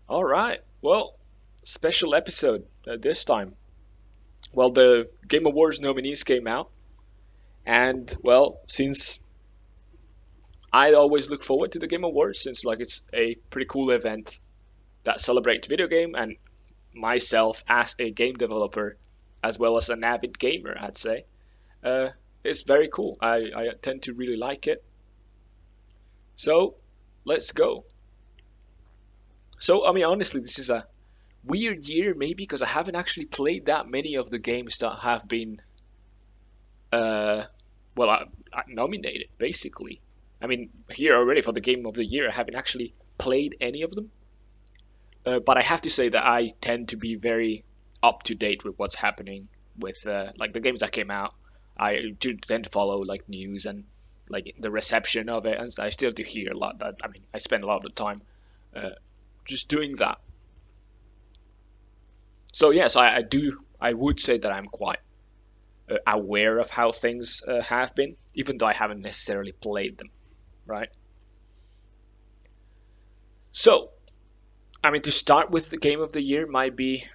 All right. Well, special episode this time. Well, the Game Awards nominees came out, and well, since I always look forward to the Game Awards, since like it's a pretty cool event that celebrates video game, and myself as a game developer, as well as an avid gamer, I'd say, uh, it's very cool. I tend to really like it. So let's go. So I mean, honestly, this is a weird year, maybe because I haven't actually played that many of the games that have been uh, well, I nominated basically. I mean, here already for the game of the year, I haven't actually played any of them. But I have to say that I tend to be very up to date with what's happening with like the games that came out. I do tend to follow like news and like the reception of it, and I still do hear a lot. That I mean, I spend a lot of the time uh, just doing that. So yes, I do. I would say that I'm quite aware of how things have been, even though I haven't necessarily played them, right? So, I mean, to start with the game of the year might be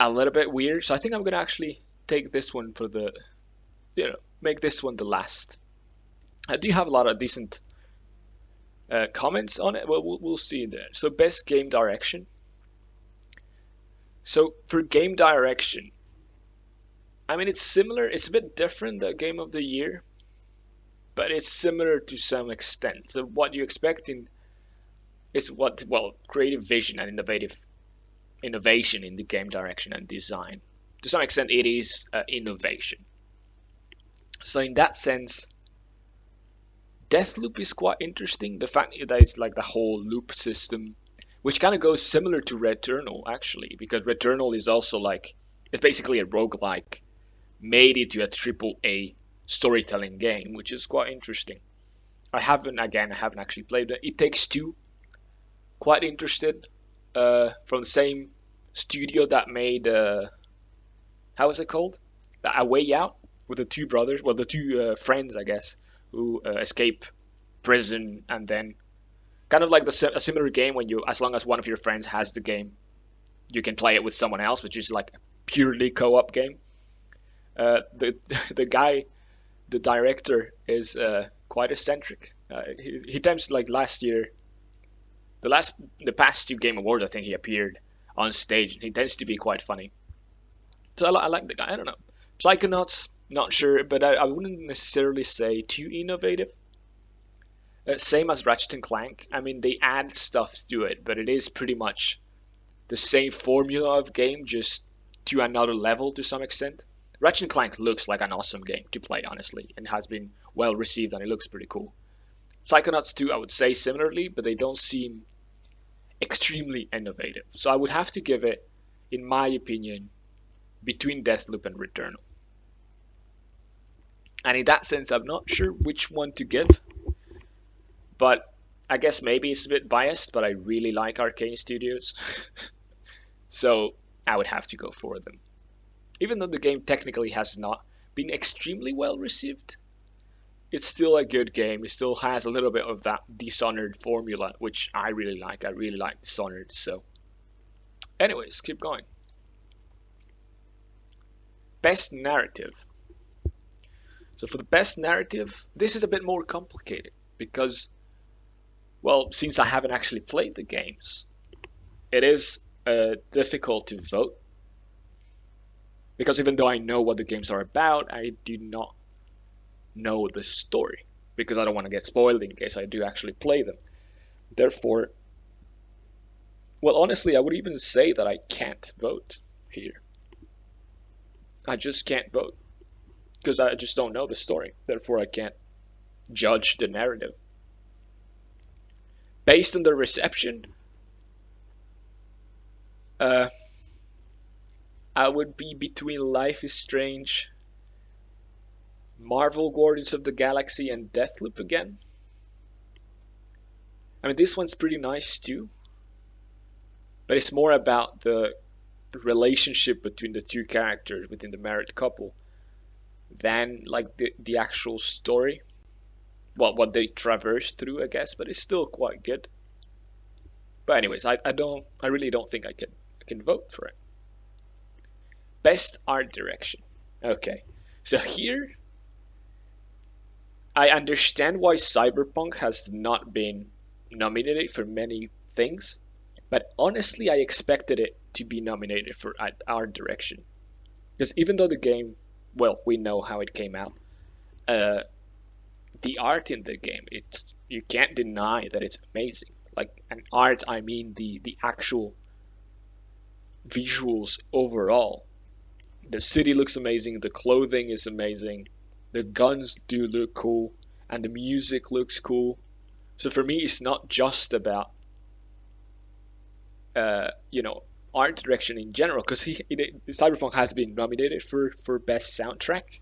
a little bit weird. So I think I'm gonna actually take this one for the, make this one the last. I do have a lot of decent comments on it. Well, we'll see there. So best game direction. So for game direction, I mean it's similar. It's a bit different the game of the year, but it's similar to some extent. So what you expect in is what well creative vision and innovative innovation in the game direction and design. To some extent, it is innovation. So in that sense, Deathloop is quite interesting. The fact that it's like the whole loop system, which kind of goes similar to Returnal actually, because Returnal is also like it's basically a roguelike made into a triple A storytelling game, which is quite interesting. I haven't actually played it. It Takes Two, quite interested. From the same studio that made how was it called? A Way Out with the two brothers, well, the two friends, I guess, who escape prison and then kind of like a similar game when you, as long as one of your friends has the game, you can play it with someone else, which is like a purely co-op game. The the guy, the director, is quite eccentric. He times like last year, the past two Game Awards, I think he appeared on stage. And he tends to be quite funny. So I like the guy. I don't know. Psychonauts, not sure, but I wouldn't necessarily say too innovative. Same as Ratchet and Clank. I mean, they add stuff to it, but it is pretty much the same formula of game, just to another level to some extent. Ratchet and Clank looks like an awesome game to play, honestly, and has been well received, and it looks pretty cool. Psychonauts 2, I would say similarly, but they don't seem extremely innovative. So I would have to give it, in my opinion, between Deathloop and Returnal. And in that sense, I'm not sure which one to give, but I guess maybe it's a bit biased, but I really like Arcane Studios. So I would have to go for them. Even though the game technically has not been extremely well received, it's still a good game. It still has a little bit of that Dishonored formula, which I really like. I really like Dishonored. So, anyways, keep going. Best narrative. So for the best narrative, this is a bit more complicated because, well, since I haven't actually played the games, it is difficult to vote because even though I know what the games are about, I do not know the story because I don't want to get spoiled in case I do actually play them. Therefore, well, honestly, I would even say that I can't vote here. I just can't vote because I just don't know the story. Therefore, I can't judge the narrative. Based on the reception, uh, I would be between Life is Strange, Marvel Guardians of the Galaxy, and Deathloop again. I mean, this one's pretty nice too, but it's more about the relationship between the two characters within the married couple than like the actual story. Well, what they traverse through, I guess, but it's still quite good. But anyways, I really don't think I can vote for it. Best art direction. Okay, so here I understand why Cyberpunk has not been nominated for many things, but honestly, I expected it to be nominated for art direction. Because even though the game, well, we know how it came out, uh, the art in the game, it's you can't deny that it's amazing. Like an art, I mean the actual visuals overall. The city looks amazing, the clothing is amazing, the guns do look cool, and the music looks cool. So for me, it's not just about you know, art direction in general, because Cyberpunk has been nominated for best soundtrack,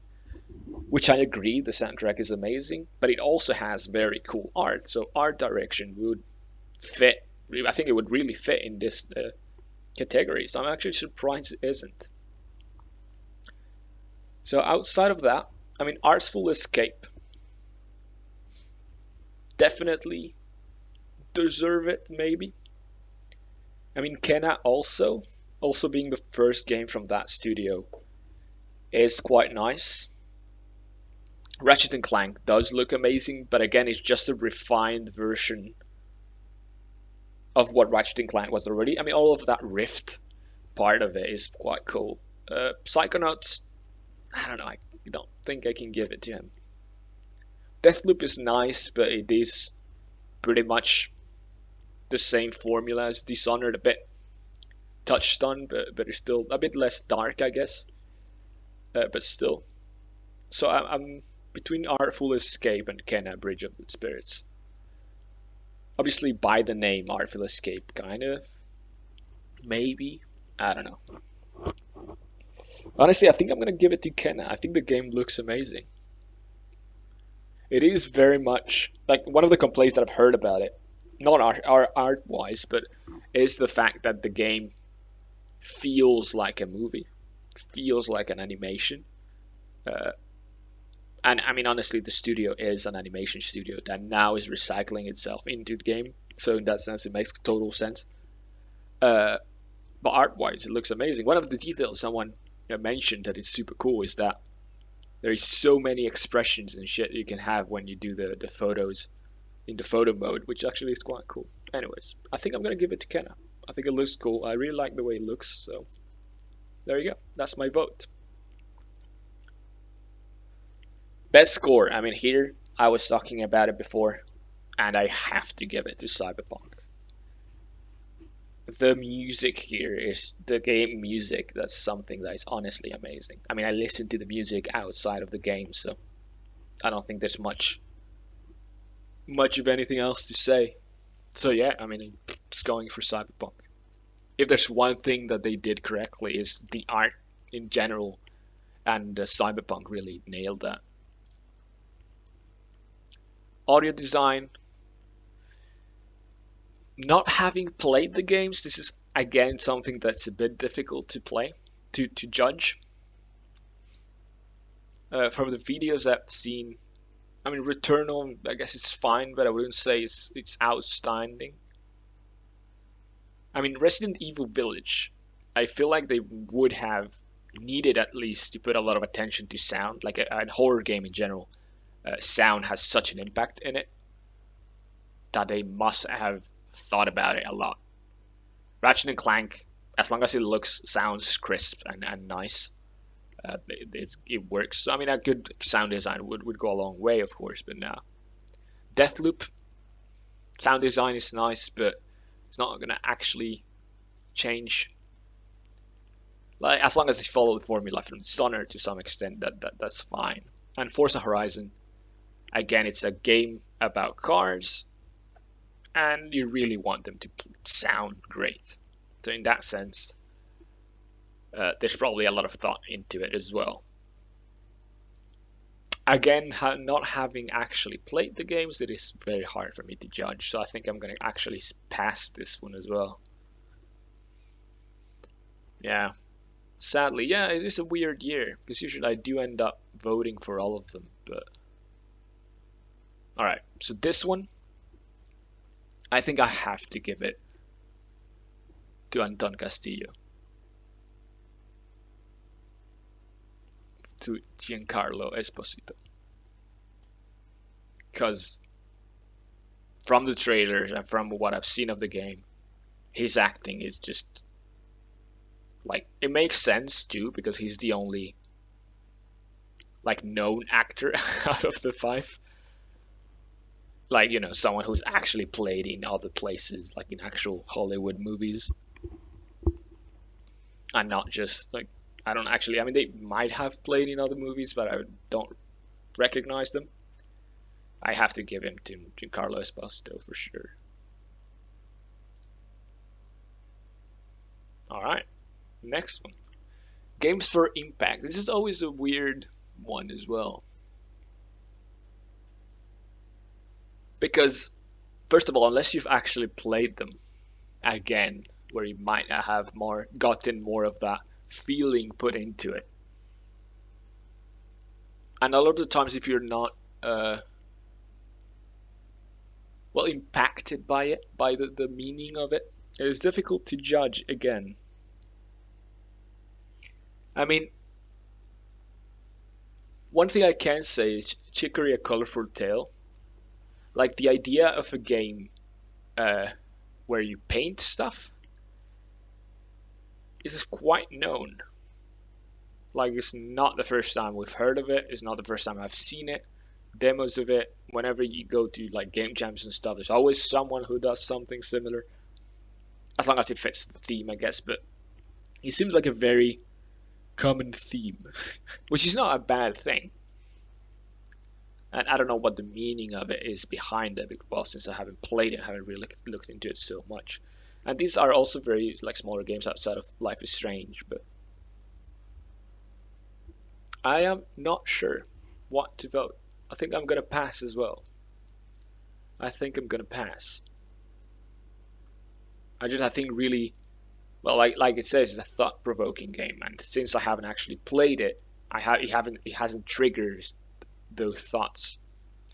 which I agree the soundtrack is amazing, but it also has very cool art. So art direction would fit. I think it would really fit in this category. So I'm actually surprised it isn't. So outside of that, I mean, Artful Escape definitely deserve it. Maybe. I mean, Kena also being the first game from that studio is quite nice. Ratchet and Clank does look amazing, but again, it's just a refined version of what Ratchet and Clank was already. I mean, all of that Rift part of it is quite cool. Psychonauts, I don't know. I don't think I can give it to him. Deathloop is nice, but it is pretty much the same formula as Dishonored, a bit touched on, but it's still a bit less dark, I guess. But still. So I'm between Artful Escape and Kena Bridge of the Spirits. Obviously, by the name Artful Escape, kind of. Maybe. I don't know. Honestly, I think I'm gonna give it to Kena. I think the game looks amazing. It is very much like one of the complaints that I've heard about it, not art wise, but is the fact that the game feels like a movie, feels like an animation. Uh, and I mean, honestly, the studio is an animation studio that now is recycling itself into the game. So in that sense, it makes total sense. Uh, but art-wise, it looks amazing. One of the details someone mentioned that is super cool is that there is so many expressions and shit you can have when you do the photos in the photo mode, which actually is quite cool. Anyways, I think I'm gonna give it to Kenna. I think it looks cool. I really like the way it looks. So there you go. That's my vote. Best score. I mean, here I was talking about it before, and I have to give it to Cyberpunk. The music here is the game music. That's something that is honestly amazing. I mean, I listen to the music outside of the game, so I don't think there's much of anything else to say. So yeah, I mean, it's going for Cyberpunk. If there's one thing that they did correctly is the art in general, and Cyberpunk really nailed that. Audio design. Not having played the games, this is again something that's a bit difficult to play, to judge. From the videos I've seen, I mean, Returnal, I guess it's fine, but I wouldn't say it's outstanding. I mean, Resident Evil Village, I feel like they would have needed at least to put a lot of attention to sound, like a horror game in general. Sound has such an impact in it that they must have thought about it a lot. Ratchet and Clank, as long as it sounds crisp and nice, it works. So, I mean, a good sound design would go a long way, of course, but now. Deathloop, sound design is nice, but it's not going to actually change. Like, as long as they follow the formula from Dishonored to some extent, that's fine. And Forza Horizon, again, it's a game about cars, and you really want them to sound great. So in that sense, there's probably a lot of thought into it as well. Again, not having actually played the games, it is very hard for me to judge. So I think I'm going to actually pass this one as well. Yeah, sadly, yeah, it is a weird year because usually I do end up voting for all of them. But all right, so this one, I think I have to give it to Anton Castillo, to Giancarlo Esposito, because from the trailers and from what I've seen of the game, his acting is just like it makes sense too because he's the only like known actor out of the five. Like, someone who's actually played in other places, like in actual Hollywood movies, and not just like I don't actually. I mean, they might have played in other movies, but I don't recognize them. I have to give him to Giancarlo Esposito for sure. All right, next one. Games for Impact. This is always a weird one as well. Because, first of all, unless you've actually played them again, where you might have gotten more of that feeling put into it. And a lot of the times, if you're not impacted by it, by the meaning of it, it's difficult to judge again. I mean, one thing I can say is Chicory A Colorful Tale. Like the idea of a game where you paint stuff is quite known. Like it's not the first time we've heard of it. It's not the first time I've seen it. Demos of it. Whenever you go to like game jams and stuff, there's always someone who does something similar. As long as it fits the theme, I guess. But it seems like a very common theme, which is not a bad thing. And I don't know what the meaning of it is behind it, because since I haven't played it, I haven't really looked into it so much. And these are also very like smaller games outside of Life is Strange, but I am not sure what to vote. I think I'm gonna pass as well. I think I'm gonna pass. I think really, well, like it says, it's a thought-provoking game, and since I haven't actually played it, it hasn't triggered those thoughts.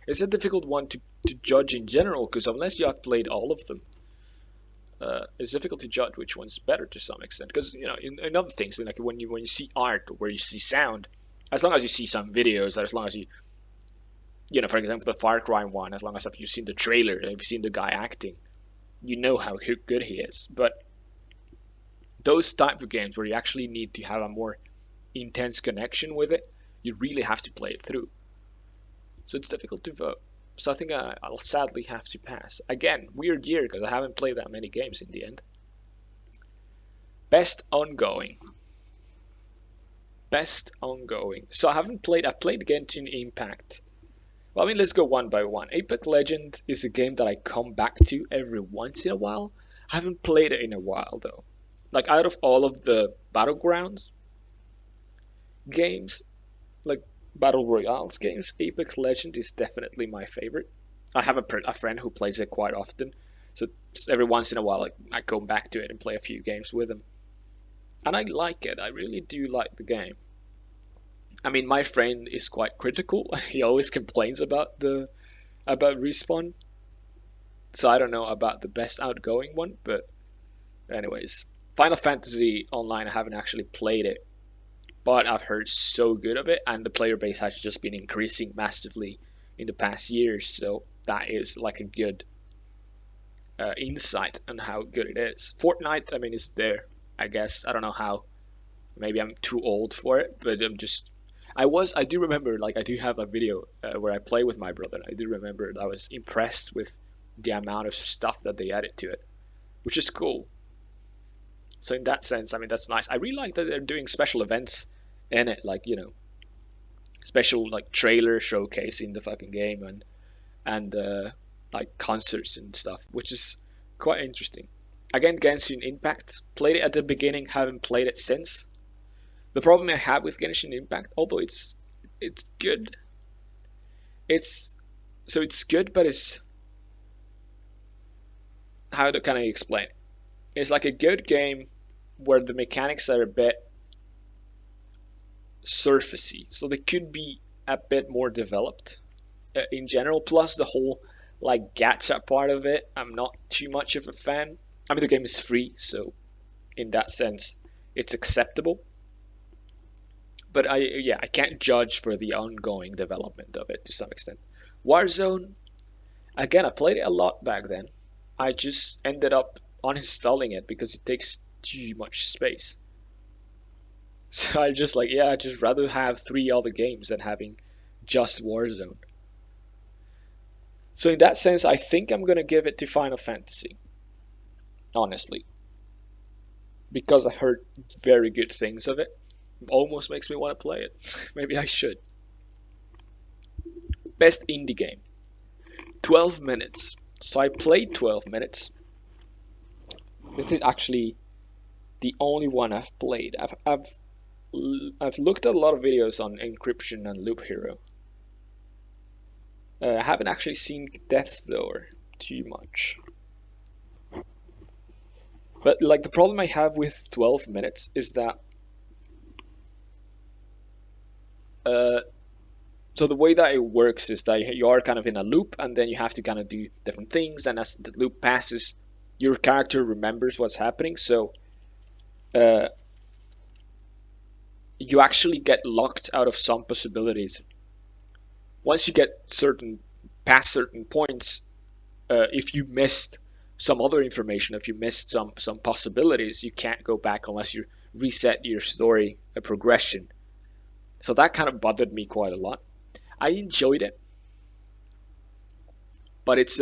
It's a difficult one to judge in general because unless you have played all of them, it's difficult to judge which one's better to some extent. Because in other things, like when you see art or where you see sound, as long as you see some videos, as long as you for example, the Far Cry one, as long as you've seen the trailer and you've seen the guy acting, you know how good he is. But those type of games where you actually need to have a more intense connection with it, you really have to play it through. So it's difficult to vote. So I think I'll sadly have to pass. Again, weird year because I haven't played that many games in the end. Best ongoing. Best ongoing. So I played Genshin Impact. Well, I mean, let's go one by one. Apex Legend is a game that I come back to every once in a while. I haven't played it in a while though. Like out of all of the Battlegrounds games, like Battle Royales games, Apex Legend is definitely my favorite. I have a friend who plays it quite often, so every once in a while I go back to it and play a few games with him. And I like it. I really do like the game. I mean, my friend is quite critical. He always complains about Respawn. So I don't know about the best outgoing one, but anyways, Final Fantasy Online, I haven't actually played it, but I've heard so good of it, and the player base has just been increasing massively in the past years, so that is like a good insight on how good it is. Fortnite, I mean, is there, I guess. I don't know how. Maybe I'm too old for it, but I do remember, like, I do have a video where I play with my brother. I do remember that I was impressed with the amount of stuff that they added to it, which is cool. So in that sense, I mean, that's nice. I really like that they're doing special events in it, like, special like trailer showcasing the fucking game and like concerts and stuff, which is quite interesting. Again, Genshin Impact, played it at the beginning, haven't played it since. The problem I have with Genshin Impact, although it's good, it's good, but it's, can I explain it? It's like a good game where the mechanics are a bit surfacey, so they could be a bit more developed in general. Plus the whole like gacha part of it, I'm not too much of a fan. I mean, the game is free, so in that sense, it's acceptable. But I can't judge for the ongoing development of it to some extent. Warzone, again, I played it a lot back then. I just ended up uninstalling it because it takes too much space. So I just like, yeah, I'd just rather have three other games than having just Warzone. So in that sense, I think I'm gonna give it to Final Fantasy, honestly, because I heard very good things of it. Almost makes me want to play it. Maybe I should. Best indie game. 12 minutes. So I played 12 minutes. This is actually the only one I've played. I've looked at a lot of videos on encryption and Loop Hero. I haven't actually seen Death's Door too much. But like the problem I have with 12 minutes is that uh, so the way that it works is that you are kind of in a loop and then you have to kind of do different things, and as the loop passes, your character remembers what's happening. So uh, you actually get locked out of some possibilities. Once you get certain past certain points, if you missed some other information, if you missed some possibilities, you can't go back unless you reset your story progression. So that kind of bothered me quite a lot. I enjoyed it, but it's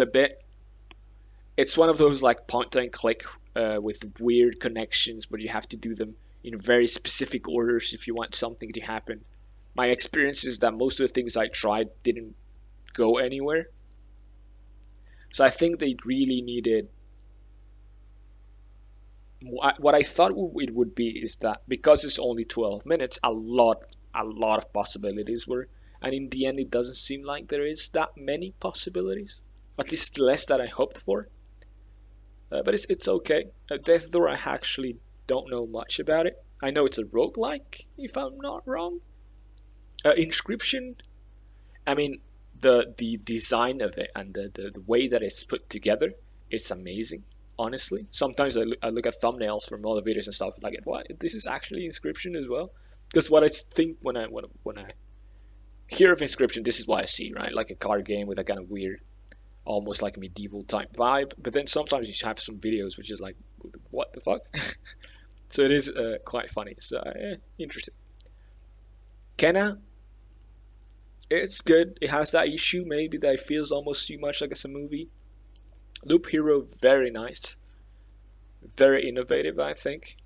one of those like point and click with weird connections where you have to do them in very specific orders if you want something to happen. My experience is that most of the things I tried didn't go anywhere. So I think they really needed what I thought it would be is that because it's only 12 minutes, a lot of possibilities were, and in the end, it doesn't seem like there is that many possibilities. At least less than I hoped for. But it's okay. Death Door, I actually don't know much about it. I know it's a roguelike, if I'm not wrong. Inscription, I mean, the design of it and the way that it's put together, it's amazing. Honestly, sometimes I look at thumbnails from all the videos and stuff like, what? This is actually Inscription as well. Because what I think when I hear of Inscription, this is what I see, right? Like a card game with a kind of weird, almost like medieval type vibe. But then sometimes you have some videos which is like, what the fuck? So it is quite funny. So interesting. Kenna, it's good. It has that issue maybe that it feels almost too much like it's a movie. Loop Hero, very nice, very innovative, I think.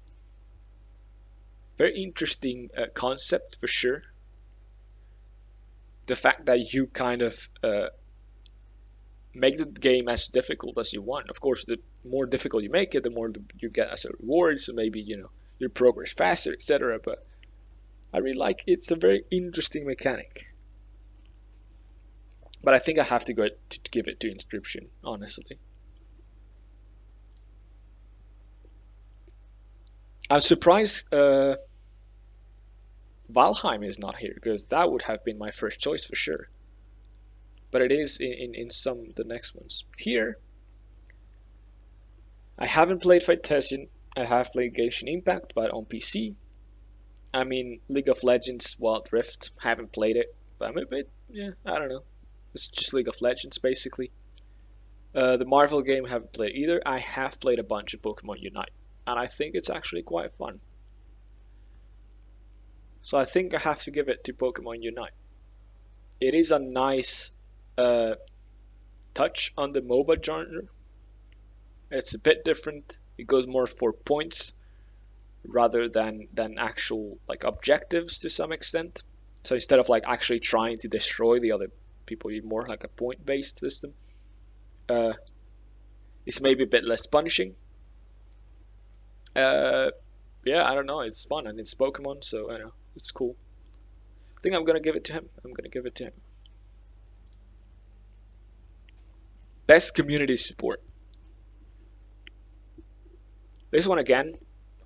Very interesting concept for sure. The fact that you kind of make the game as difficult as you want. Of course, the more difficult you make it, the more you get as a reward. So maybe you progress faster, etc. But I really like it's a very interesting mechanic. But I think I have to go to give it to Inscription, honestly. I'm surprised Valheim is not here because that would have been my first choice for sure. But it is in some of the next ones. Here, I haven't played Fightesian. I have played Genshin Impact, but on PC. I mean, League of Legends Wild Rift, haven't played it, but I'm a bit, yeah, I don't know. It's just League of Legends, basically. The Marvel game, I haven't played either. I have played a bunch of Pokemon Unite, and I think it's actually quite fun. So I think I have to give it to Pokemon Unite. It is a nice touch on the MOBA genre. It's a bit different. It goes more for points rather than actual like objectives to some extent. So instead of like actually trying to destroy the other people, you're more like a point-based system. It's maybe a bit less punishing. Uh, yeah, I don't know. It's fun and it's Pokemon, so I know it's cool. I think I'm gonna give it to him. I'm gonna give it to him. Best community support. This one again,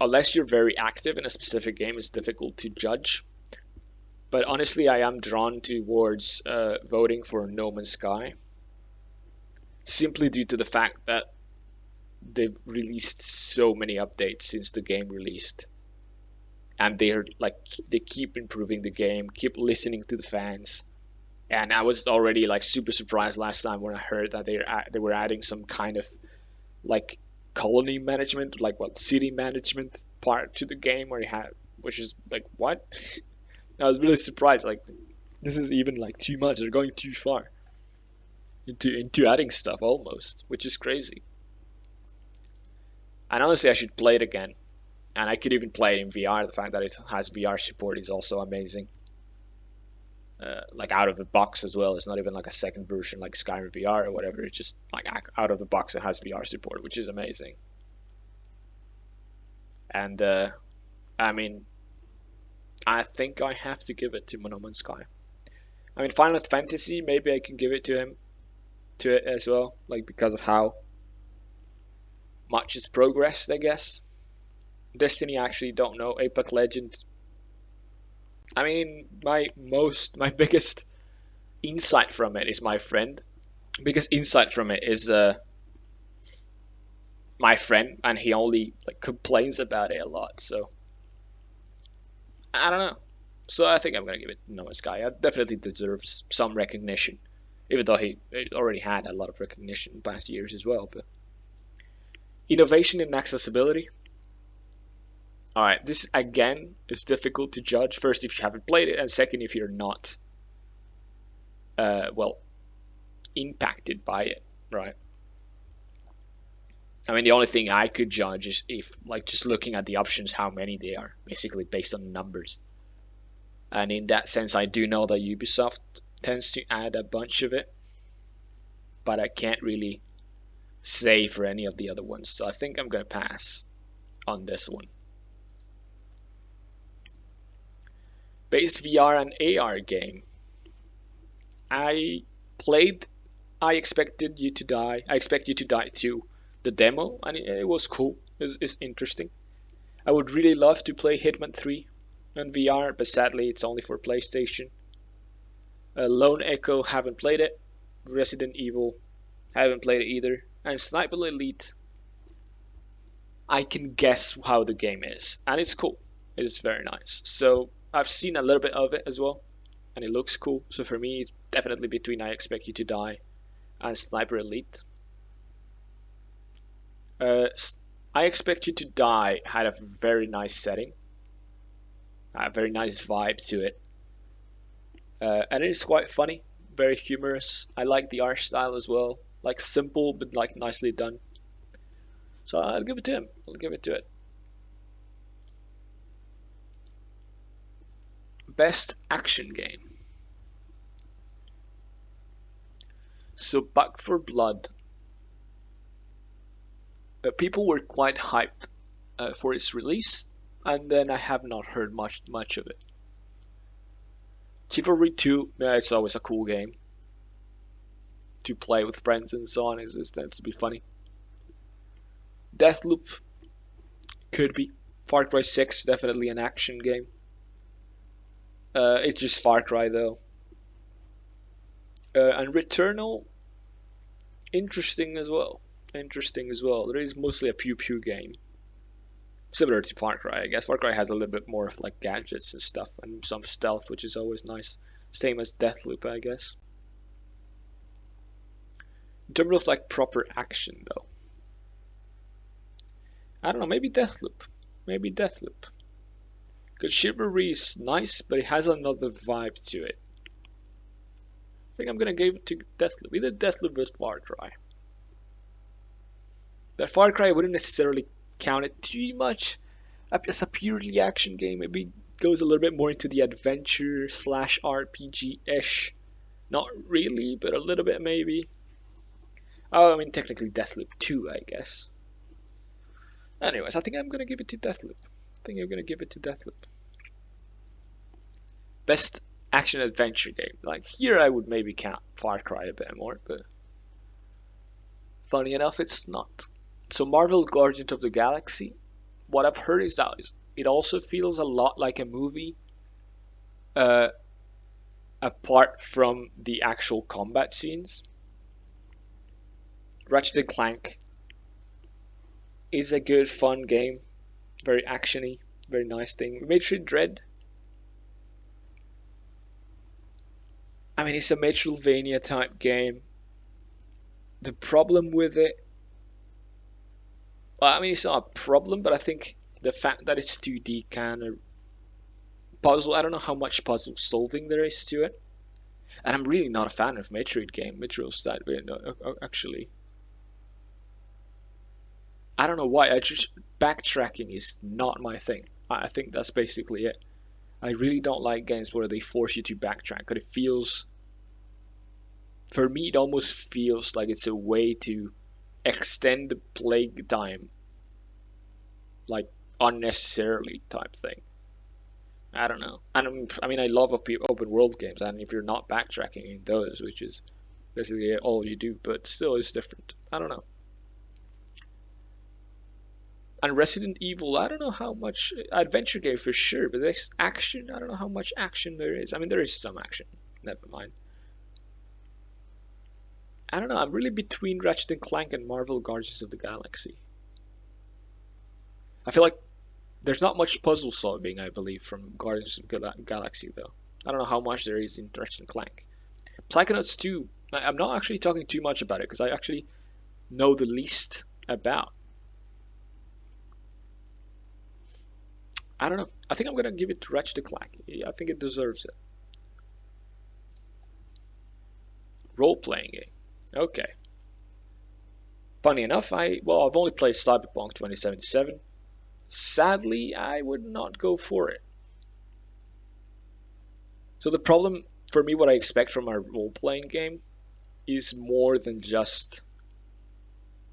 unless you're very active in a specific game, it's difficult to judge. But honestly, I am drawn towards voting for No Man's Sky, simply due to the fact that they've released so many updates since the game released, and they're like they keep improving the game, keep listening to the fans. And I was already like super surprised last time when I heard that they were adding some kind of like colony management, like what city management part to the game where you had, which is like what? I was really surprised. Like this is even like too much. They're going too far into adding stuff almost, which is crazy. And honestly, I should play it again. And I could even play it in VR. The fact that it has VR support is also amazing. Like out of the box as well. It's not even like a second version like Skyrim VR or whatever. It's just like out of the box it has VR support, which is amazing. And I mean, I think I have to give it to No Man's Sky. I mean, Final Fantasy, maybe I can give it to it as well, like because of how much it's progressed, I guess. Destiny, I actually don't know. Apex Legends. I mean, my biggest insight from it is my friend. Biggest insight from it is my friend, and he only like complains about it a lot. So I don't know. So I think I'm gonna give it to No Man's Sky. It definitely deserves some recognition, even though he already had a lot of recognition in past years as well. But innovation in accessibility. All right, this again is difficult to judge. First, if you haven't played it, and second, if you're not, well, impacted by it, right? I mean, the only thing I could judge is if, like, just looking at the options, how many they are, basically based on numbers. And in that sense, I do know that Ubisoft tends to add a bunch of it, but I can't really say for any of the other ones. So I think I'm gonna pass on this one. Base VR and AR game. I played I expected you to die. I expect you to die too. The demo, and it was cool. It's interesting. I would really love to play Hitman 3 on VR, but sadly it's only for PlayStation. Lone Echo, haven't played it. Resident Evil, haven't played it either. And Sniper Elite, I can guess how the game is, and it's cool. It is very nice. So I've seen a little bit of it as well, and it looks cool. So for me, it's definitely between I Expect You to Die and Sniper Elite. I Expect You to Die had a very nice setting, a very nice vibe to it, and it is quite funny, very humorous. I like the art style as well, like simple but like nicely done. So I'll give it to him. I'll give it to it. Best action game. So Back for Blood. People were quite hyped for its release, and then I have not heard much of it. Chivalry 2, yeah, it's always a cool game to play with friends and so on. It tends to be funny. Deathloop could be. Far Cry 6, definitely an action game. It's just Far Cry though. And Returnal, interesting as well. Interesting as well. There is mostly a pew pew game, similar to Far Cry. I guess Far Cry has a little bit more of like gadgets and stuff and some stealth, which is always nice. Same as Deathloop, I guess. In terms of like proper action, though, I don't know. Maybe Deathloop. Maybe Deathloop. Because Chivalry is nice, but it has another vibe to it. I think I'm gonna give it to Deathloop. Either Deathloop or Far Cry. But Far Cry I wouldn't necessarily count it too much as a purely action game. Maybe goes a little bit more into the adventure slash RPG-ish. Not really, but a little bit maybe. Oh, I mean technically Deathloop 2, I guess. Anyways, I think I'm gonna give it to Deathloop. I think I'm gonna give it to Deathloop. Best action adventure game. Like here I would maybe count Far Cry a bit more, but funny enough it's not. So Marvel Guardians of the Galaxy, what I've heard is that it also feels a lot like a movie, uh, apart from the actual combat scenes. Ratchet and Clank, is a good, fun game. Very actiony, very nice thing. Metroid Dread. I mean, it's a Metroidvania type game. The problem with it, well, I mean, it's not a problem, but I think the fact that it's 2D kind of puzzle. I don't know how much puzzle solving there is to it, and I'm really not a fan of Metroid game. Metroid that actually. I don't know why. I just backtracking is not my thing. I think that's basically it. I really don't like games where they force you to backtrack because it feels, for me, it almost feels like it's a way to extend the play time, like unnecessarily type thing. I don't know. And I mean, I love open world games, and if you're not backtracking in those, which is basically all you do, but still, it's different. I don't know. And Resident Evil, I don't know how much adventure game for sure, but there's action. I don't know how much action there is. I mean, there is some action. Never mind. I don't know. I'm really between Ratchet and Clank and Marvel Guardians of the Galaxy. I feel like there's not much puzzle solving, I believe, from Guardians of the Galaxy, though. I don't know how much there is in Ratchet and Clank. Psychonauts 2, I'm not actually talking too much about it because I actually know the least about. I don't know. I think I'm going to give it to Ratchet and Clank. I think it deserves it. Role-playing game. Okay. Funny enough, I've only played Cyberpunk 2077. Sadly, I would not go for it. So the problem for me, what I expect from a role-playing game is more than just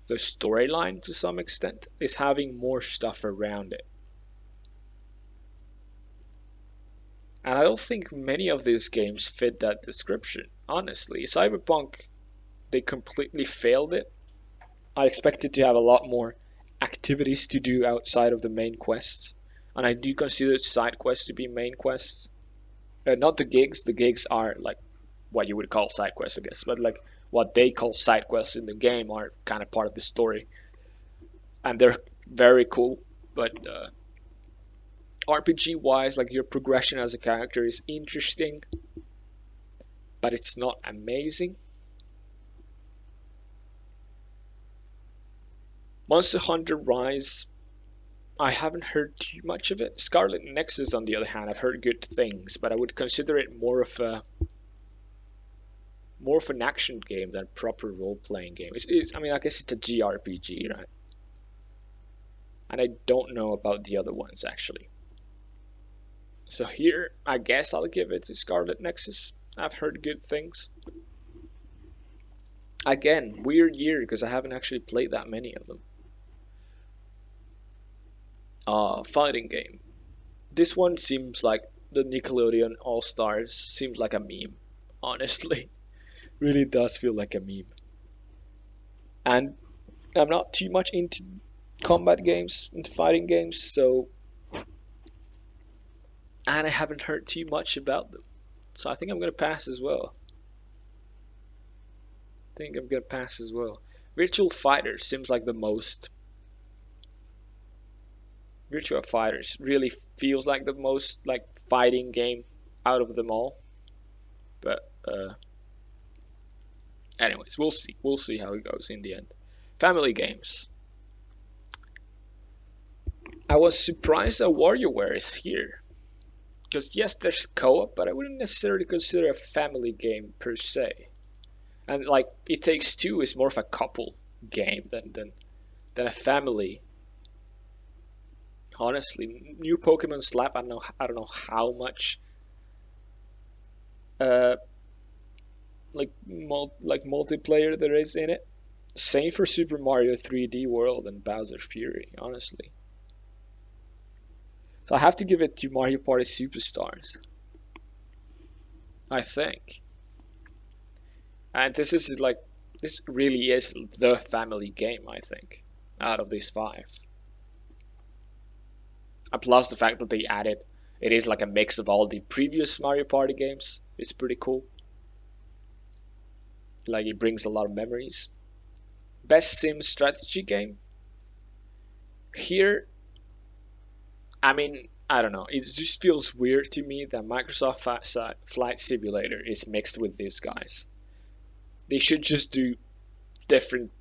the storyline to some extent. Is having more stuff around it. And I don't think many of these games fit that description, honestly. Cyberpunk, they completely failed it. I expected to have a lot more activities to do outside of the main quests. And I do consider side quests to be main quests. Not the gigs. The gigs are like what you would call side quests, I guess. But like what they call side quests in the game are kind of part of the story. And they're very cool. But RPG wise, like your progression as a character is interesting, but it's not amazing. Monster Hunter Rise, I haven't heard too much of it. Scarlet Nexus, on the other hand, I've heard good things, but I would consider it more of an action game than a proper role-playing game. I mean, I guess it's a JRPG, right? And I don't know about the other ones actually. So here, I guess I'll give it to Scarlet Nexus. I've heard good things. Again, weird year because I haven't actually played that many of them. Fighting game. This one seems like the Nickelodeon All Stars. Seems like a meme, honestly. Really does feel like a meme. And I'm not too much into combat games, into fighting games, so. And I haven't heard too much about them. So I think I'm going to pass as well. Virtual Fighter seems like the most. Virtual Fighters really feels like the most like fighting game out of them all. But anyways, we'll see. We'll see how it goes in the end. Family games. I was surprised that WarioWare is here. Because yes, there's co-op, but I wouldn't necessarily consider a family game per se. And like It Takes Two is more of a couple game than a family. Honestly, new Pokemon Slap. I don't know how much. Like multiplayer there is in it. Same for Super Mario 3D World and Bowser Fury. Honestly. So I have to give it to Mario Party Superstars. I think. And this really is the family game, I think, out of these five. And plus the fact that they added, it is like a mix of all the previous Mario Party games. It's pretty cool. Like it brings a lot of memories. Best sim strategy game. Here, I mean, I don't know. It just feels weird to me that Microsoft Flight Simulator is mixed with these guys. They should just do different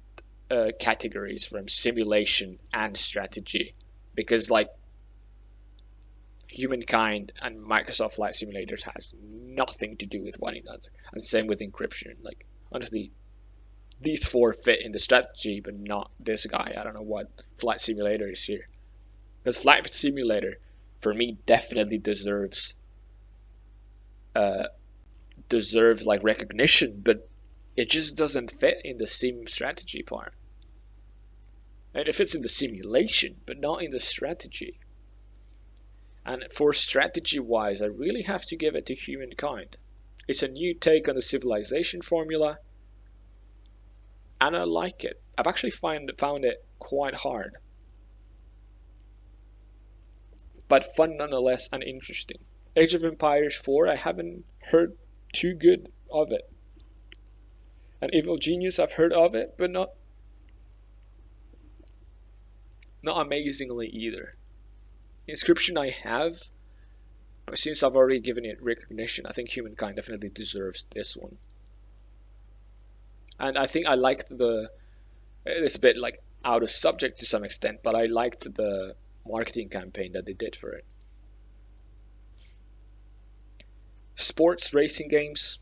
categories from simulation and strategy, because like Humankind and Microsoft Flight Simulators has nothing to do with one another, and same with encryption. Like honestly, these four fit in the strategy, but not this guy. I don't know what Flight Simulator is here, because Flight Simulator, for me, definitely uh, deserves like recognition, but it just doesn't fit in the sim strategy part. And it fits in the simulation, but not in the strategy. And for strategy wise, I really have to give it to Humankind. It's a new take on the civilization formula, and I like it. I've actually found it quite hard, but fun nonetheless and interesting. Age of Empires 4, I haven't heard too good of it. And Evil Genius, I've heard of it, but not amazingly either. Inscription I have, but since I've already given it recognition, I think Humankind definitely deserves this one. And I think I liked it's a bit like out of subject to some extent, but I liked the marketing campaign that they did for it. Sports racing games,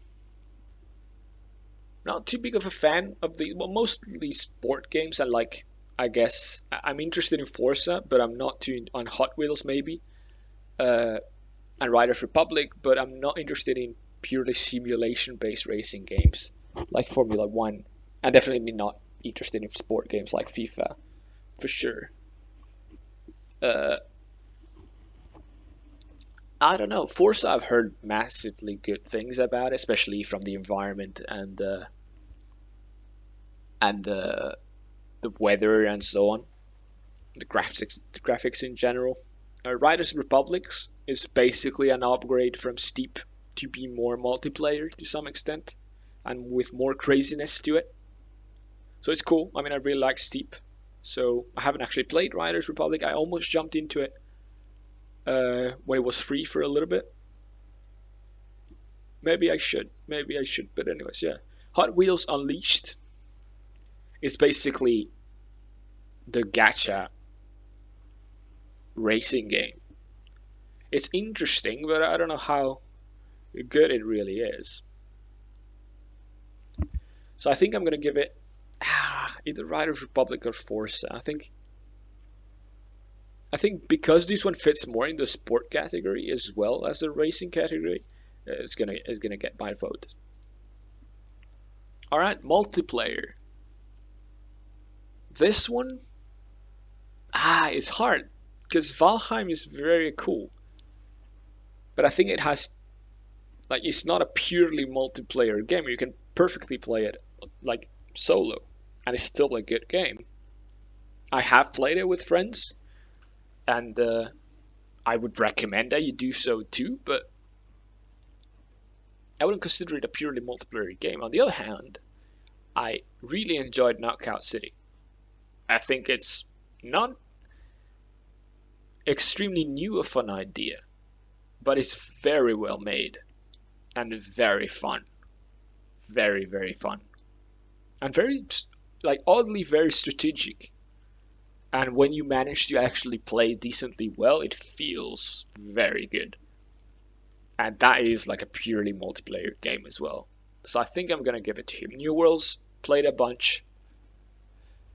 not too big of a fan of mostly sport games. I guess I'm interested in Forza, but I'm not too on Hot Wheels maybe, uh, and Riders Republic, but I'm not interested in purely simulation-based racing games like Formula One, and definitely not interested in sport games like FIFA for sure. Uh, I don't know. Forza, I've heard massively good things about, especially from the environment and the weather and so on. The graphics in general. Riders Republics is basically an upgrade from Steep to be more multiplayer to some extent, and with more craziness to it. So it's cool. I mean, I really like Steep. So I haven't actually played Riders Republic. I almost jumped into it when it was free for a little bit. Maybe I should. Maybe I should. But anyways, yeah. Hot Wheels Unleashed is basically the gacha racing game. It's interesting, but I don't know how good it really is. So I think I'm gonna give it either Riders Republic or Forza. I think because this one fits more in the sport category as well as the racing category, it's gonna get my vote. All right, multiplayer. This one, it's hard because Valheim is very cool, but I think it has like it's not a purely multiplayer game. You can perfectly play it like solo, and it's still a good game. I have played it with friends, and I would recommend that you do so too, but I wouldn't consider it a purely multiplayer game. On the other hand, I really enjoyed Knockout City. I think it's not extremely new of an idea, but it's very well made and very fun. Very, very fun. And very, like, oddly very strategic. And when you manage to actually play decently well, it feels very good. And that is like a purely multiplayer game as well. So I think I'm gonna give it to him. New Worlds, played a bunch,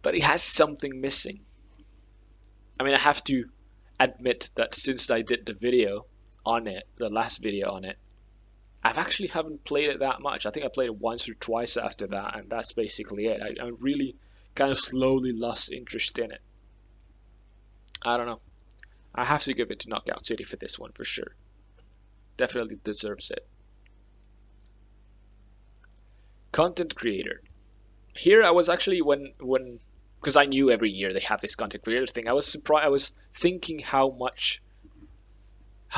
but it has something missing. I mean, I have to admit that since I did the video on it, the last video on it, I've actually haven't played it that much. I think I played it once or twice after that, and that's basically it. I really kind of slowly lost interest in it. I don't know. I have to give it to Knockout City for this one for sure. Definitely deserves it. Content creator. Here I was actually when because I knew every year they have this content creator thing. I was surprised. I was thinking how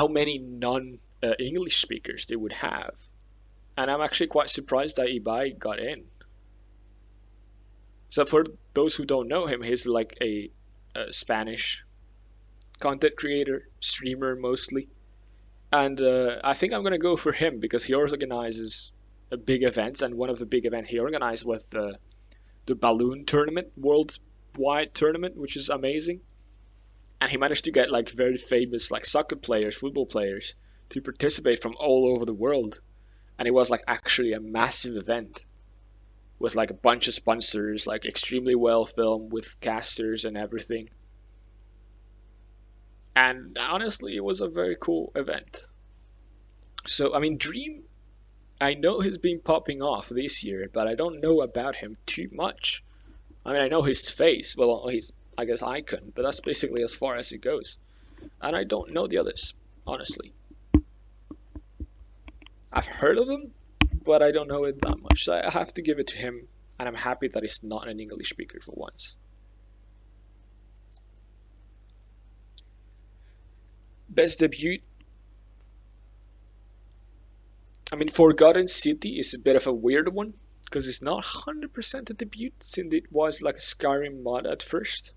many non-English speakers they would have, and I'm actually quite surprised that Ibai got in. So for those who don't know him, he's like a Spanish content creator, streamer mostly. And I think I'm gonna go for him because he organizes big events, and one of the big events he organized was the balloon tournament, worldwide tournament, which is amazing. And he managed to get like very famous like soccer players, football players to participate from all over the world. And it was like actually a massive event with like a bunch of sponsors, like extremely well filmed with casters and everything. And honestly, it was a very cool event. So I mean, Dream, I know he's been popping off this year, but I don't know about him too much. I mean, I know his face, well, his, I guess, icon, but that's basically as far as it goes. And I don't know the others, honestly. I've heard of him, but I don't know it that much. So I have to give it to him, and I'm happy that he's not an English speaker for once. Best debut. I mean, Forgotten City is a bit of a weird one because it's not 100% a debut since it was like a Skyrim mod at first.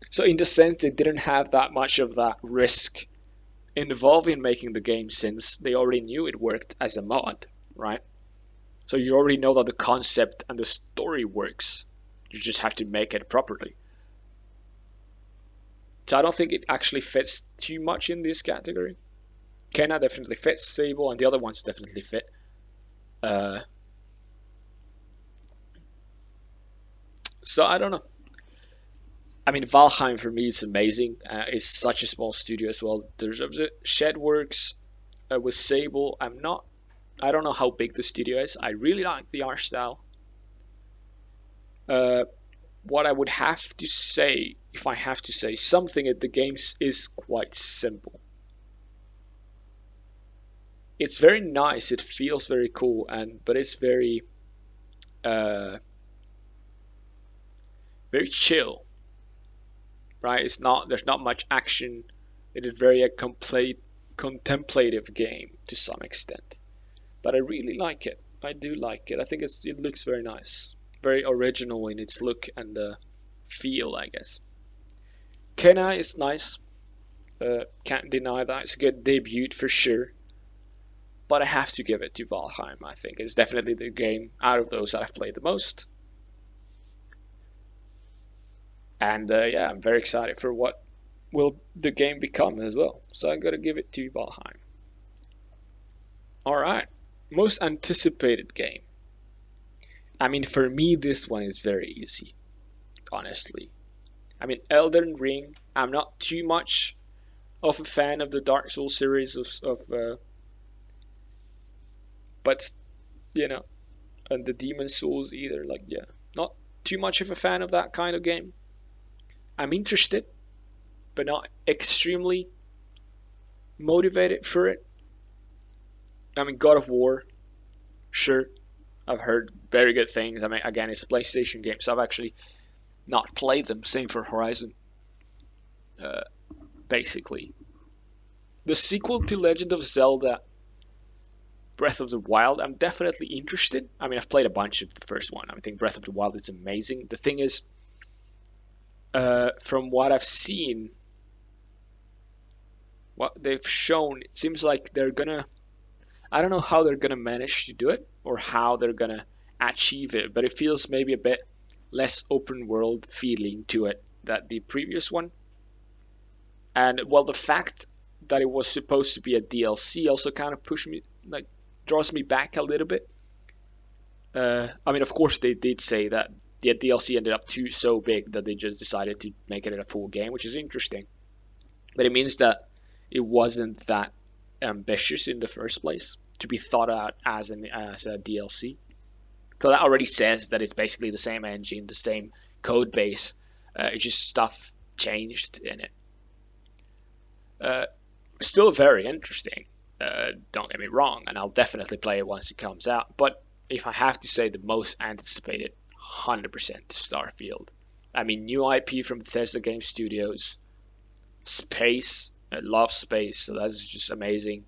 So in the sense they didn't have that much of that risk involved in making the game since they already knew it worked as a mod, right? So you already know that the concept and the story works. You just have to make it properly. So I don't think it actually fits too much in this category. Kenna definitely fits, Sable, and the other ones definitely fit. Uh, so I don't know. I mean, Valheim for me is amazing. It's such a small studio as well. There's Shedworks with Sable. I don't know how big the studio is. I really like the art style. Uh, what I would have to say, if I have to say something, the game is quite simple. It's very nice. It feels very cool, but it's uh, very chill, right? It's not There's not much action. It is very a complete contemplative game to some extent, but I really like it. I do like it. I think it looks very nice, very original in its look and feel, I guess. Kenna is nice. Can't deny that. It's a good debut for sure. But I have to give it to Valheim. I think it's definitely the game out of those that I've played the most. And yeah, I'm very excited for what will the game become as well. So I'm gonna give it to Valheim. All right, most anticipated game. I mean, for me, this one is very easy, honestly. I mean, Elden Ring. I'm not too much of a fan of the Dark Souls series but you know, and the Demon Souls either. Like, yeah, not too much of a fan of that kind of game. I'm interested, but not extremely motivated for it. I mean, God of War, sure. I've heard very good things. I mean, again, it's a PlayStation game, so I've actually not played them. Same for Horizon, uh, basically. The sequel to Legend of Zelda Breath of the Wild, I'm definitely interested. I mean, I've played a bunch of the first one. I think Breath of the Wild is amazing. The thing is, from what I've seen, what they've shown, it seems like they're gonna. I don't know how they're gonna manage to do it or how they're gonna achieve it, but it feels maybe a bit less open world feeling to it than the previous one. And well, the fact that it was supposed to be a DLC also kind of pushed me, like, draws me back a little bit. I mean, of course, they did say that the DLC ended up so big that they just decided to make it a full game, which is interesting. But it means that it wasn't that ambitious in the first place to be thought out as a DLC. Because that already says that it's basically the same engine, the same code base. It's just stuff changed in it. Uh, Still very interesting. Don't get me wrong, and I'll definitely play it once it comes out. But if I have to say the most anticipated, 100% Starfield. I mean, new IP from Bethesda Game Studios, space. I love space, so that's just amazing.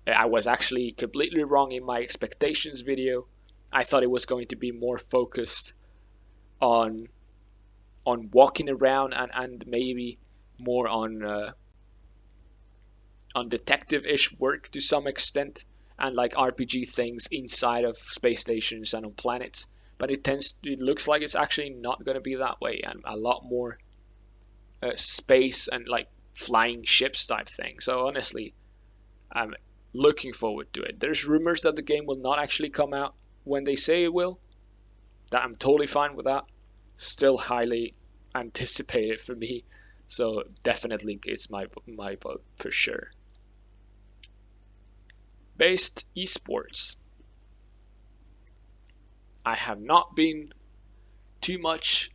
I was actually completely wrong in my expectations video. I thought it was going to be more focused on walking around and maybe more on detective-ish work to some extent, and like RPG things inside of space stations and on planets. But it looks like it's actually not going to be that way, and a lot more space and like flying ships type thing. So honestly, I'm looking forward to it. There's rumors that the game will not actually come out when they say it will. That I'm totally fine with that. Still highly anticipated for me. So definitely it's my vote for sure. Based esports. I have not been too much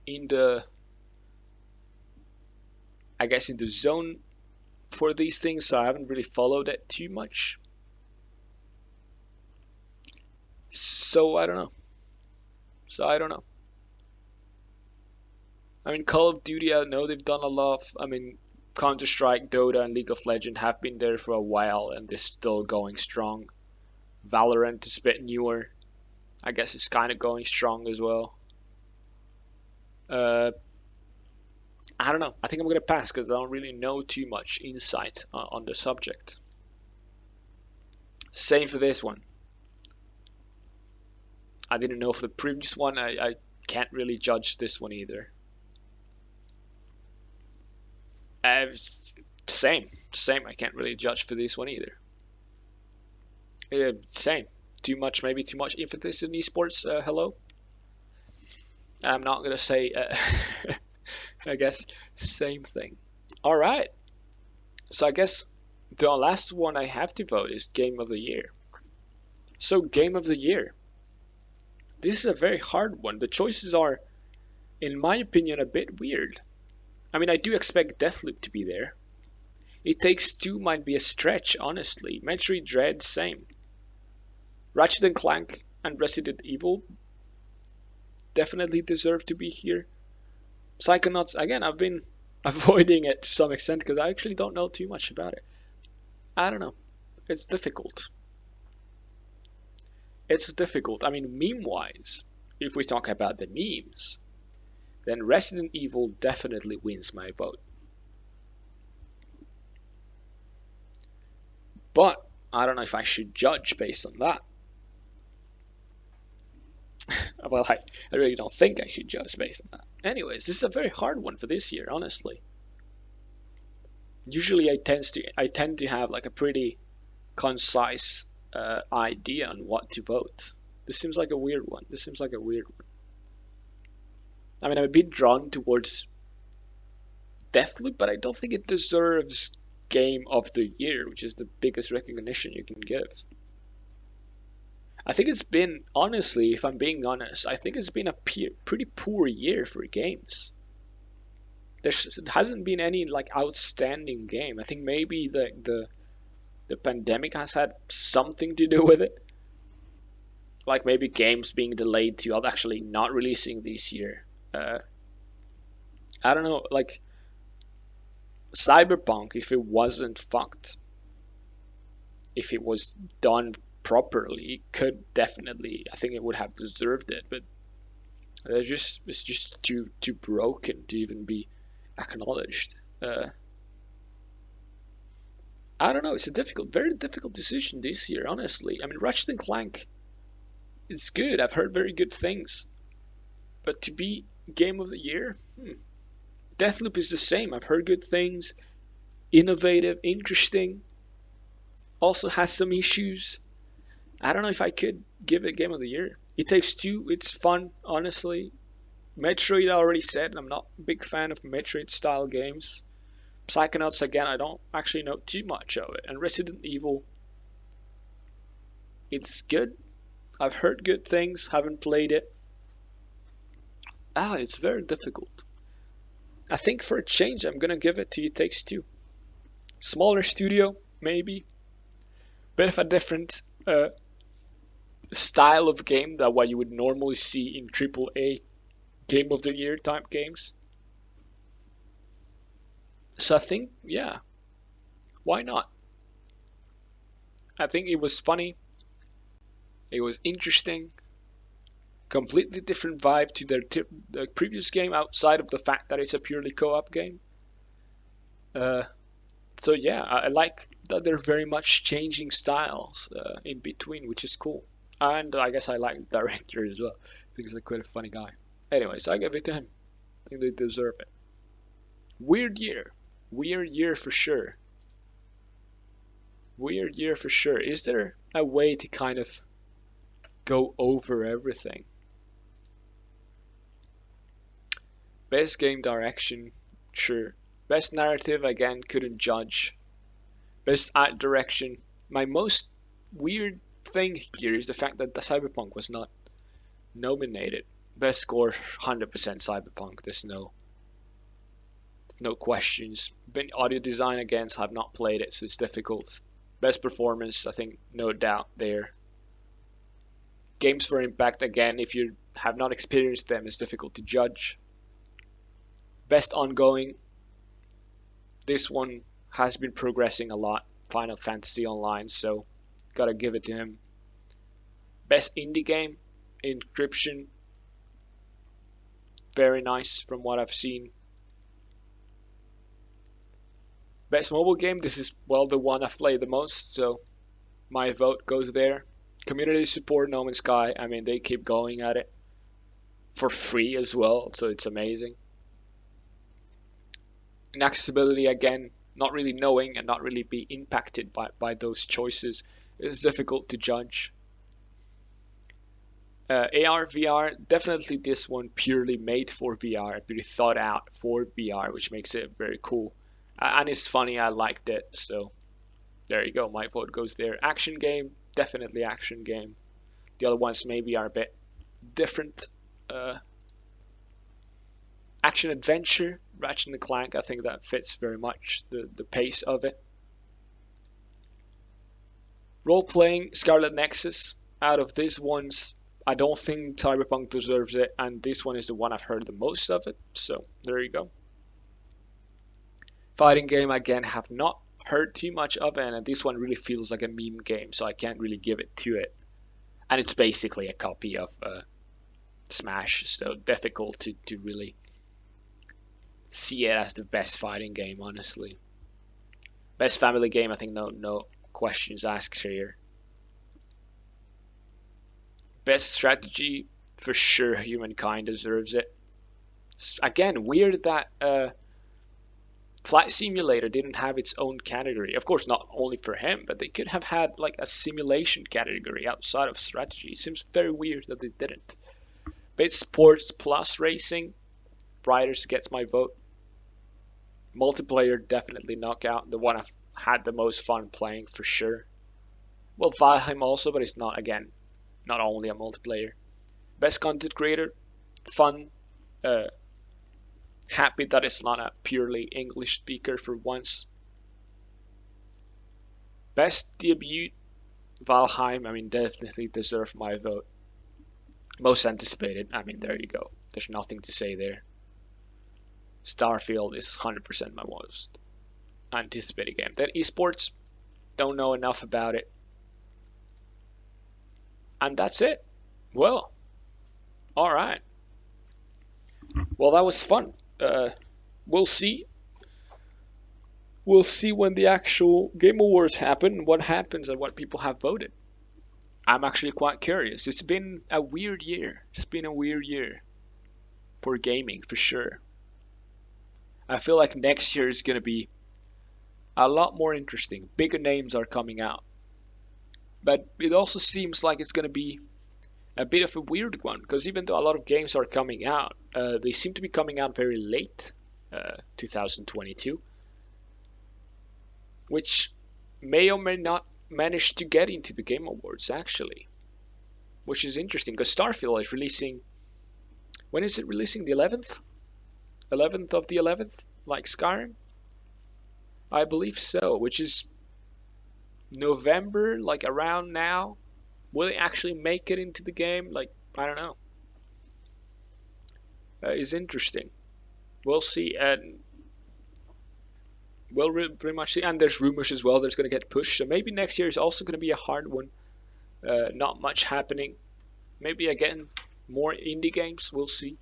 in the, I guess, in the zone for these things, so I haven't really followed it too much. So I don't know. I mean, Call of Duty, I know they've done a lot of, I mean, Counter-Strike, Dota, and League of Legends have been there for a while, and they're still going strong. Valorant is a bit newer. I guess it's kind of going strong as well. Uh, I don't know. I think I'm gonna pass because I don't really know too much insight on the subject. Same for this one. I didn't know for the previous one. I can't really judge this one either. Same. I can't really judge for this one either. Same. Too much, maybe too much emphasis in esports. Hello. I'm not gonna say. I guess same thing. All right. So I guess the last one I have to vote is Game of the Year. So Game of the Year. This is a very hard one. The choices are, in my opinion, a bit weird. I mean, I do expect Deathloop to be there. It Takes Two might be a stretch, honestly. Metroid Dread, same. Ratchet and Clank and Resident Evil definitely deserve to be here. Psychonauts, again, I've been avoiding it to some extent because I actually don't know too much about it. I don't know. It's difficult. It's difficult. I mean, meme-wise, if we talk about the memes, then Resident Evil definitely wins my vote. But I don't know if I should judge based on that. Well, I really don't think I should judge based on that. Anyways, this is a very hard one for this year, honestly. Usually I tend to have like a pretty concise idea on what to vote. This seems like a weird one. I mean, I'm a bit drawn towards Deathloop, but I don't think it deserves Game of the Year, which is the biggest recognition you can give. I think it's been, honestly, if I'm being honest, I think it's been a pretty poor year for games. There hasn't been any like outstanding game. I think maybe the pandemic has had something to do with it. Like maybe games being delayed to actually not releasing this year. I don't know, like Cyberpunk, if it wasn't fucked, if it was done properly, it could definitely, I think it would have deserved it, but it's just too broken to even be acknowledged. I don't know. It's a very difficult decision this year, honestly. I mean, Ratchet and Clank is good. I've heard very good things, but to be Game of the Year, Deathloop is the same. I've heard good things. Innovative, interesting. Also has some issues. I don't know if I could give it Game of the Year. It Takes Two. It's fun, honestly. Metroid, I already said, I'm not a big fan of Metroid style games. Psychonauts, again, I don't actually know too much of it. And Resident Evil, it's good. I've heard good things, haven't played it. It's very difficult. I think for a change, I'm gonna give it to It Takes Two. Smaller studio, maybe. Bit of a different style of game than what you would normally see in AAA Game of the Year type games. So I think, yeah, why not? I think it was funny. It was interesting. Completely different vibe to the previous game outside of the fact that it's a purely co-op game. Uh, so yeah, I like that they're very much changing styles in between, which is cool. And I guess I like the director as well. I think he's like quite a funny guy. Anyways, I give it to him. I think they deserve it. Weird year. Weird year for sure. Weird year for sure. Is there a way to kind of go over everything? Best game direction, sure. Best narrative, again, couldn't judge. Best art direction. My most weird thing here is the fact that the Cyberpunk was not nominated. Best score, 100% Cyberpunk. There's no questions. Been audio design again, so I've not played it, so it's difficult. Best performance, I think, no doubt there. Games for impact, again, if you have not experienced them, it's difficult to judge. Best ongoing, this one has been progressing a lot. Final Fantasy Online, so gotta give it to him. Best indie game, Encryption, very nice from what I've seen. Best mobile game, this is, well, the one I've played the most, so my vote goes there. Community support, No Man's Sky, I mean, they keep going at it for free as well, so it's amazing. And accessibility, again, not really knowing and not really be impacted by those choices is difficult to judge. AR, VR, definitely this one purely made for VR, purely thought out for VR, which makes it very cool. And it's funny, I liked it, so there you go, my vote goes there. Action game, definitely action game. The other ones maybe are a bit different. Action adventure, Ratchet and Clank, I think that fits very much the pace of it. Role playing, Scarlet Nexus. Out of these ones, I don't think Cyberpunk deserves it, and this one is the one I've heard the most of it, so there you go. Fighting game, again, have not heard too much of it, and this one really feels like a meme game, so I can't really give it to it. And it's basically a copy of Smash, so difficult to really see it as the best fighting game, honestly. Best family game, I think no questions asked here. Best strategy, for sure, Humankind deserves it. Again, weird that Flight Simulator didn't have its own category. Of course, not only for him, but they could have had like a simulation category outside of strategy. It seems very weird that they didn't. Best Sports Plus Racing, Riders gets my vote. Multiplayer, definitely Knockout, the one I've had the most fun playing for sure. Well, Valheim also, but it's not, again, not only a multiplayer. Best Content Creator, fun. Happy that it's not a purely English speaker for once. Best Debut, Valheim, I mean, definitely deserve my vote. Most anticipated, I mean, there you go. There's nothing to say there. Starfield is 100% my most anticipated game. Then esports, don't know enough about it. And that's it. Well, alright. Well, that was fun. We'll see. We'll see when the actual Game Awards happen, what happens and what people have voted. I'm actually quite curious. It's been a weird year. It's been a weird year for gaming, for sure. I feel like next year is going to be a lot more interesting. Bigger names are coming out. But it also seems like it's going to be a bit of a weird one, because even though a lot of games are coming out, they seem to be coming out very late, 2022, which may or may not manage to get into the Game Awards, actually, which is interesting, because Starfield is releasing, when is it releasing, the 11th? 11th of the 11th, like Skyrim? I believe so, which is November, like around now. Will it actually make it into the game? Like, I don't know. It's interesting. We'll see, and we'll pretty much see. And there's rumors as well that it's going to get pushed, so maybe next year is also going to be a hard one. Not much happening. Maybe again, more indie games. We'll see.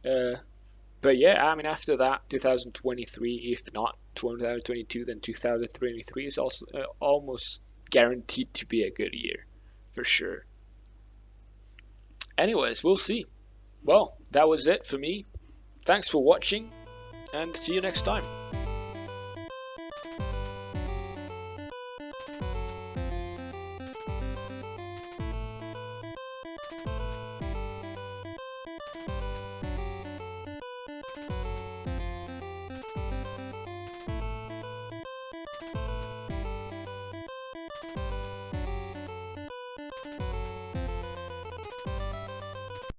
Uh, but yeah, I mean, after that, 2023, if not 2022, then 2023 is also almost guaranteed to be a good year, for sure. Anyways, we'll see. Well, that was it for me. Thanks for watching, and see you next time.